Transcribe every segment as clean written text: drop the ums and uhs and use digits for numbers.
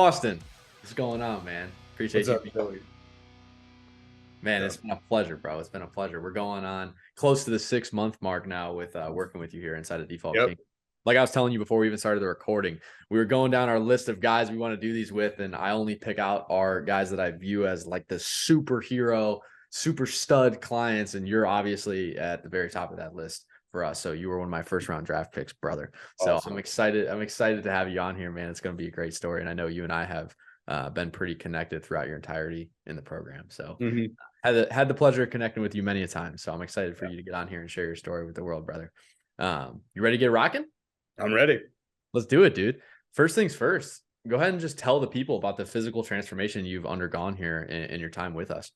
Austin, what's going on, man? Appreciate What's you up, being Billy? Man, Yeah. it's been a pleasure, bro. It's been a pleasure. We're going on close to the 6 month mark now with working with you here inside of Default Yep. King. Like I was telling you before we even started the recording, we were going down our list of guys we want to do these with, and I only pick out our guys that I view as like the superhero, super stud clients, and you're obviously at the very top of that list for us. So you were one of my first round draft picks, brother. So I'm Awesome. excited. I'm excited to have you on here, man. It's going to be a great story, and I know you and I have been pretty connected throughout your entirety in the program. So Hmm. had the pleasure of connecting with you many a time. So I'm excited for you to get on here and share your story with the world, brother. You ready to get rocking? I'm ready. Let's do it, dude. First things first, go ahead and just tell the people about the physical transformation you've undergone here in your time with us.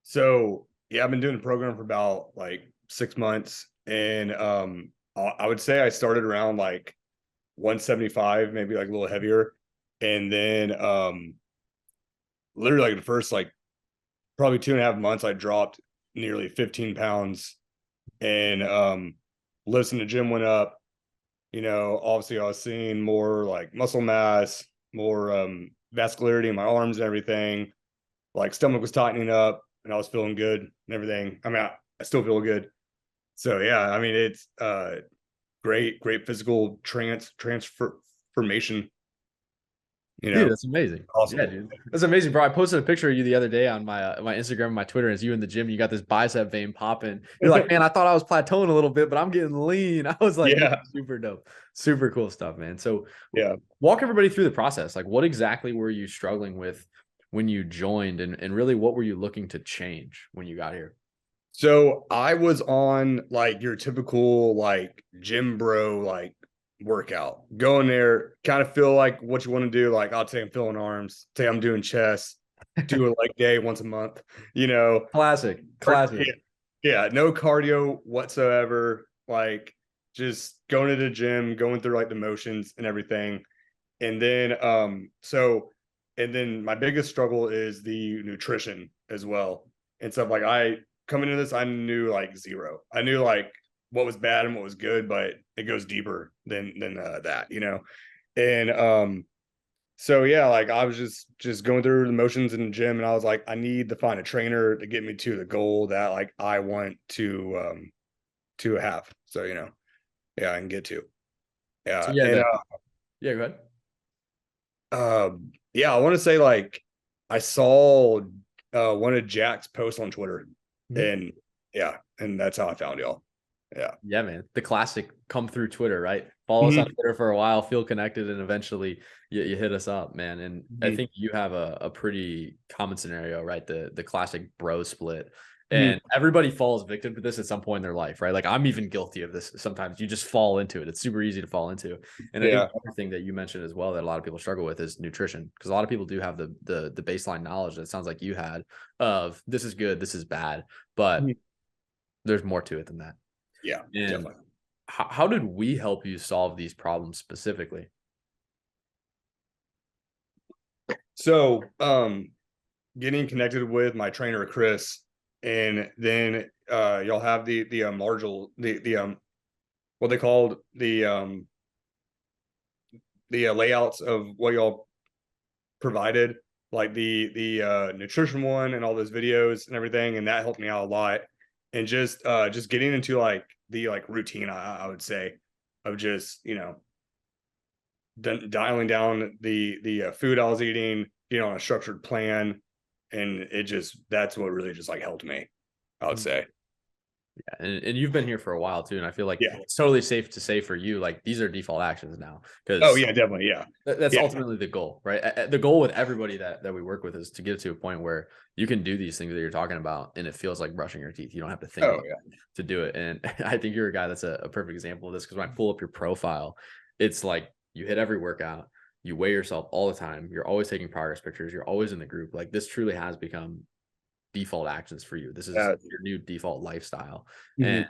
So yeah, I've been doing the program for about like 6 months, and I would say I started around like 175, maybe like a little heavier, and then literally like the first like probably 2.5 months, I dropped nearly 15 pounds, and lifts in the gym went up. Obviously I was seeing more like muscle mass, more vascularity in my arms and everything. Like stomach was tightening up and I was feeling good and everything. I mean, I still feel good. So yeah, I mean, it's great physical transformation, you Dude, know, that's amazing. Yeah, awesome. dude. That's amazing, bro. I posted a picture of you the other day on my Instagram and my Twitter. As you in the gym, you got this bicep vein popping. You're like, man, I thought I was plateauing a little bit, but I'm getting lean. I was like, dude, Yeah. super dope. Super cool stuff, man. So Yeah. walk everybody through the process. Like, what exactly were you struggling with when you joined, and really what were you looking to change when you got here? So I was on like your typical like gym bro like workout. Go in there, kind of feel like what you want to do. Like I'll say I'm filling arms, say I'm doing chest, do a leg day once a month, you know. Classic, Yeah, classic. yeah, no cardio whatsoever. Like just going to the gym, going through like the motions and everything. And then and then my biggest struggle is the nutrition as well. And stuff like I coming into this, I knew like zero. I knew like what was bad and what was good, but it goes deeper than that. And so yeah, like I was just going through the motions in the gym, and I was like, I need to find a trainer to get me to the goal that like I want to have. So yeah, I can get to. So Yeah. yeah, And yeah, go ahead. yeah, I want to say like I saw one of Jack's posts on Twitter, Mhm. and yeah, and that's how I found y'all. Yeah. Yeah, man. The classic come through Twitter, right? Follow us on Mhm. Twitter for a while, feel connected, and eventually you hit us up, man. And I Mhm. think you have a pretty common scenario, right? The classic bro split. Mhm. And everybody falls victim to this at some point in their life, right? Like I'm even guilty of this sometimes. You just fall into it. It's super easy to fall into. And I think Yeah. the other thing that you mentioned as well that a lot of people struggle with is nutrition. Because a lot of people do have the baseline knowledge that sounds like you had of this is good, this is bad, but Mhm. there's more to it than that. Yeah, And definitely. how did we help you solve these problems specifically? So, getting connected with my trainer Chris, and then y'all have the marginal the what they called the layouts of what y'all provided, like the nutrition one and all those videos and everything, and that helped me out a lot. And just getting into like the like routine, I would say, of just dialing down the food I was eating, on a structured plan, and it just that's what really just like helped me, I would Mm. say. Yeah, and you've been here for a while too, and I feel like Yeah. it's totally safe to say for you, like these are default actions now, Oh because yeah, definitely. Yeah. that's Yeah. ultimately the goal, right? The goal with everybody that we work with is to get to a point where you can do these things that you're talking about, and it feels like brushing your teeth. You don't have to think Oh about yeah. it to do it. And I think you're a guy that's a perfect example of this because when I pull up your profile, it's like you hit every workout, you weigh yourself all the time, you're always taking progress pictures, you're always in the group. Like this truly has become default actions for you. This is Uh, your new default lifestyle. And mhm.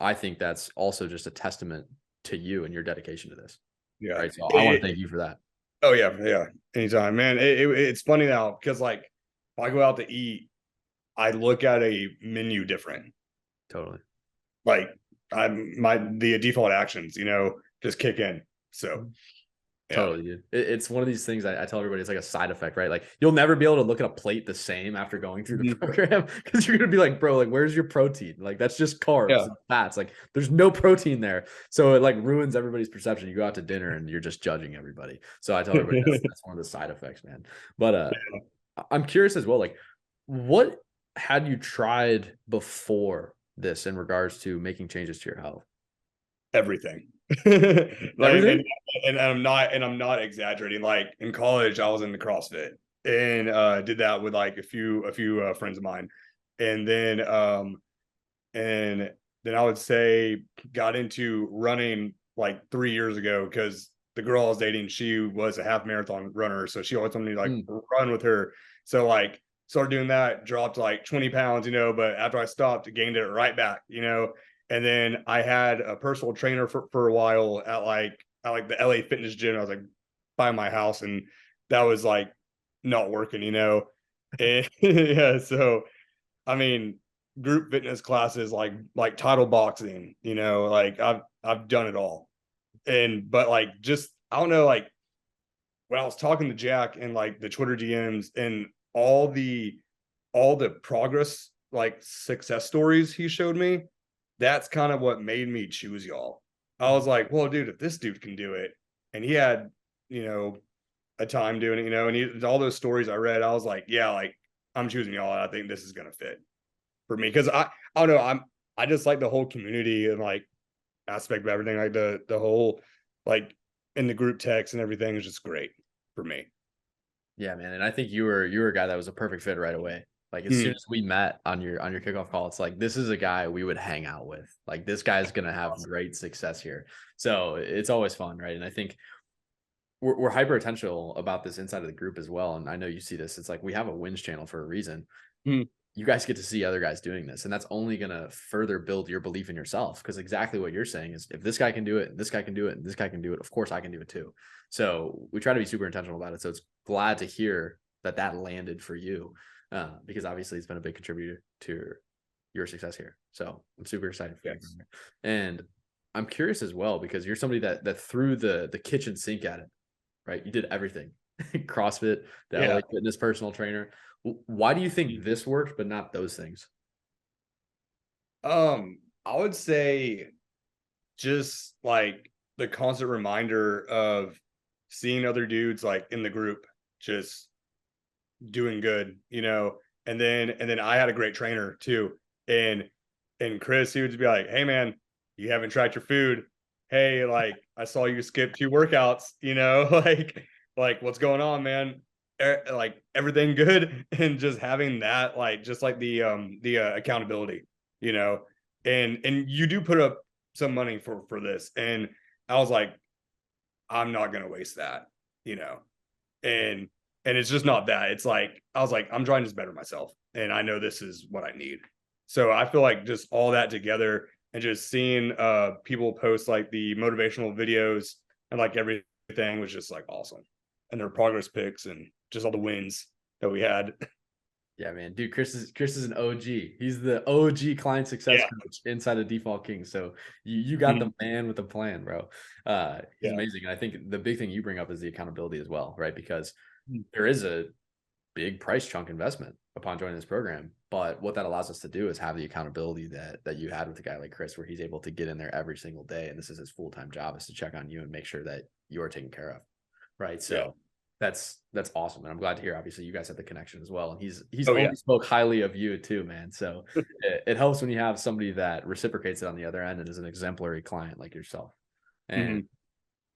I think that's also just a testament to you and your dedication to this. Yeah. Right. So I want to thank you for that. Oh yeah, yeah. Anytime, man. It's funny now because like if I go out to eat, I look at a menu different. Totally. Like the default actions, just kick in. So Yeah. Totally, dude. It's one of these things I tell everybody, it's like a side effect, right? Like you'll never be able to look at a plate the same after going through the Mhm. program because you're gonna be like, bro, like where's your protein? Like that's just carbs Yeah. and fats. Like there's no protein there. So it like ruins everybody's perception. You go out to dinner and you're just judging everybody. So I tell everybody that's one of the side effects, man. But I'm curious as well, like what had you tried before this in regards to making changes to your health? Everything. Like, Everything? and I'm not exaggerating. Like in college, I was in the CrossFit and did that with like a few friends of mine. And then I would say got into running like 3 years ago because the girl I was dating, she was a half marathon runner. So she always wanted me to like Mm. run with her. So like started doing that, dropped like 20 pounds, but after I stopped, gained it right back, And then I had a personal trainer for a while at like the LA fitness gym. I was like by my house, and that was like not working. And yeah, so I mean, group fitness classes like title boxing, like I've done it all. And but like just I don't know, like when I was talking to Jack and like the Twitter DMs and all the progress, like success stories he showed me, that's kind of what made me choose y'all. I was like, well, dude, if this dude can do it, and he had, you know, a time doing it, and all those stories I read, I was like, yeah, like I'm choosing y'all. And I think this is gonna fit for me because I don't know, I just like the whole community and like aspect of everything, like the whole like in the group text and everything is just great for me. Yeah, man. And I think you were a guy that was a perfect fit right away. Like as soon Mm, as we met on your kickoff call, it's like this is a guy we would hang out with. Like this guy's gonna have awesome. great success here. So it's always fun, right? And I think we're hyper attentional about this inside of the group as well. And I know you see this. It's like we have a wins channel for a reason. Mm, You guys get to see other guys doing this, and that's only going to further build your belief in yourself, because exactly what you're saying is if this guy can do it, this guy can do it, and this guy can do it, of course I can do it too. So we try to be super intentional about it. So it's glad to hear that landed for you, because obviously it's been a big contributor to your success here. So I'm super excited for you, yes. and I'm curious as well because you're somebody that threw the kitchen sink at it, right? You did everything. CrossFit, the Yeah. LA Fitness personal trainer. Why do you think this worked, but not those things? I would say just like the constant reminder of seeing other dudes like in the group just doing good, and then I had a great trainer too. And Chris, he would just be like, "Hey man, you haven't tracked your food. Hey, like I saw you skip 2 workouts, like what's going on, man? Like everything good?" And just having that, like just like the accountability, you know. And you do put up some money for this. And I was like, I'm not gonna waste that, you know and and it's just not that. It's like I was like, I'm trying to just better myself, and I know this is what I need. So I feel like just all that together and just seeing people post like the motivational videos and like everything was just like awesome, and their progress pics and just all the wins that we had. Yeah, man, dude, Chris is an OG. He's the OG client success Yeah. coach inside of Default King. So you got the Mhm. man with the plan, bro. He's Yeah. amazing. And I think the big thing you bring up is the accountability as well, right? Because Mhm. there is a big price chunk investment upon joining this program. But what that allows us to do is have the accountability that you had with a guy like Chris, where he's able to get in there every single day. And this is his full-time job, is to check on you and make sure that you are taken care of. Right. Yeah. So that's awesome. And I'm glad to hear, obviously, you guys have the connection as well. And he's Oh yeah. only spoke highly of you too, man. So it helps when you have somebody that reciprocates it on the other end and is an exemplary client like yourself. And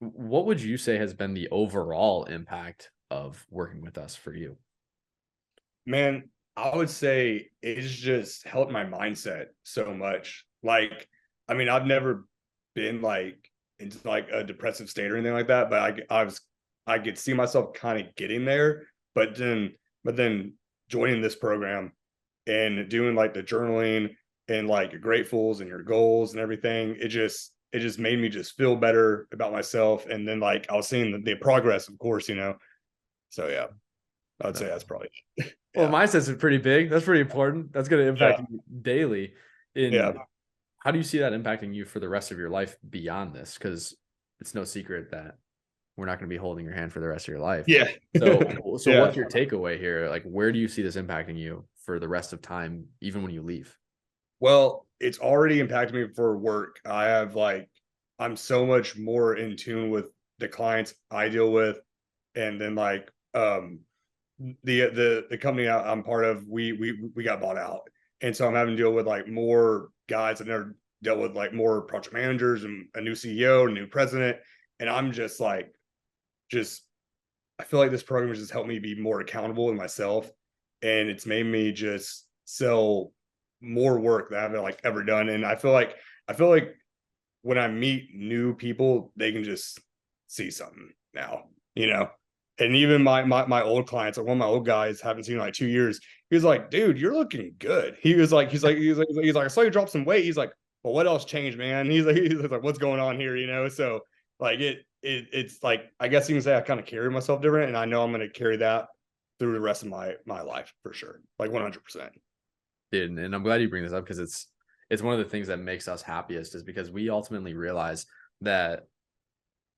Mhm. what would you say has been the overall impact of working with us for you? Man, I would say it's just helped my mindset so much. Like, I mean, I've never been like into like a depressive state or anything like that, but I could see myself kind of getting there. But then joining this program and doing like the journaling and like your gratefuls and your goals and everything, it just made me just feel better about myself. And then like I was seeing the progress, of course. So yeah, I would say that's probably Well, yeah. mindset's pretty big. That's pretty important. That's going to Yeah. impact you daily. Yeah. In how do you see that impacting you for the rest of your life beyond this? Because it's no secret that we're not going to be holding your hand for the rest of your life. Yeah. So Yeah. what's your takeaway here? Like, where do you see this impacting you for the rest of time, even when you leave? Well, it's already impacted me for work. I'm so much more in tune with the clients I deal with, and then like the company I'm part of, we got bought out, and so I'm having to deal with like more guys I've never dealt with, like more project managers and a new CEO, a new president, and I'm just like, just I feel like this program has just helped me be more accountable in myself, and it's made me just sell more work that I haven't like ever done, and I feel like when I meet new people, they can just see something now, you know. And even my old clients, like one of my old guys, haven't seen in like 2 years. He was like, "Dude, you're looking good." He's like, "I saw you drop some weight." He's like, "Well, what else changed, man?" He's like, "What's going on here?" You know. So like it's like, I guess you can say I kind of carry myself different, and I know I'm going to carry that through the rest of my life for sure, like 100%. Dude, and I'm glad you bring this up because it's one of the things that makes us happiest is because we ultimately realize that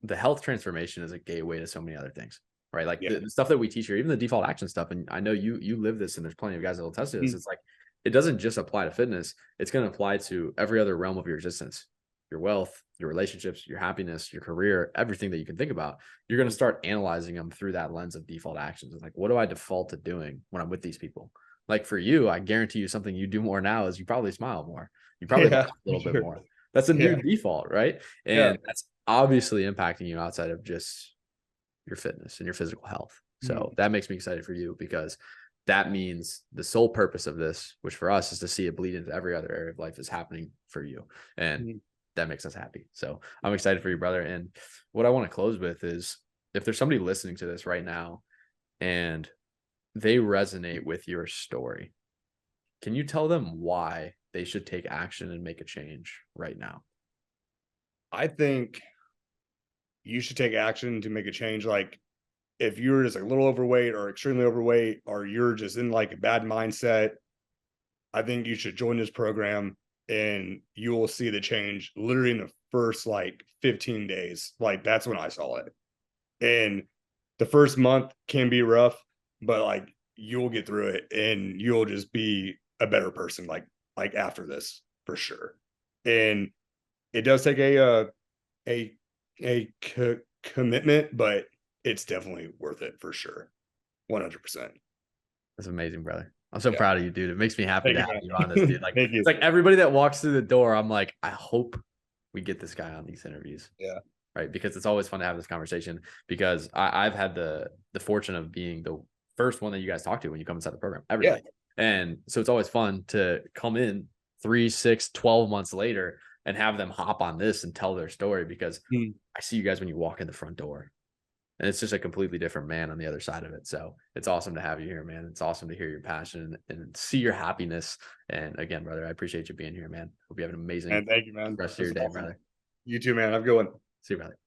the health transformation is a gateway to so many other things, right? Like Yeah. the stuff that we teach here, even the default action stuff. And I know you live this, and there's plenty of guys that will test this. Mhm. It's like it doesn't just apply to fitness; it's going to apply to every other realm of your existence, your wealth, your relationships, your happiness, your career, everything that you can think about. You're going to start analyzing them through that lens of default actions. It's like, what do I default to doing when I'm with these people? Like for you, I guarantee you something you do more now is you probably smile more. You probably laugh Yeah, a for little bit sure. more. That's a new Yeah. default, right? Yeah. And that's obviously impacting you outside of just your fitness and your physical health. Mhm. So that makes me excited for you because that means the sole purpose of this, which for us is to see it bleed into every other area of life, is happening for you. And Mhm. that makes us happy. So I'm excited for you, brother. And what I want to close with is if there's somebody listening to this right now and they resonate with your story, can you tell them why they should take action and make a change right now? I think you should take action to make a change. Like if you're just like a little overweight or extremely overweight, or you're just in like a bad mindset, I think you should join this program, and you will see the change literally in the first like 15 days. Like that's when I saw it. And the first month can be rough, but like you'll get through it, and you'll just be a better person like after this for sure. And it does take a commitment, but it's definitely worth it for sure. 100%. That's amazing, brother. I'm so Yeah. proud of you, dude. It makes me happy Thank to you, have you on this, man. dude. Like, Thank it's you. like everybody that walks through the door, I'm like, I hope we get this guy on these interviews, Yeah. right? Because it's always fun to have this conversation. Because I've had the fortune of being the first one that you guys talk to when you come inside the program, Yeah. everybody. And so it's always fun to come in 3, 6, 12 months later and have them hop on this and tell their story because Mm. I see you guys when you walk in the front door. And it's just a completely different man on the other side of it. So it's awesome to have you here, man. It's awesome to hear your passion and see your happiness. And again, brother, I appreciate you being here, man. Hope you have an amazing And thank you, man. rest of This your is day, awesome. brother. You too, man. Have a good one. See you, brother.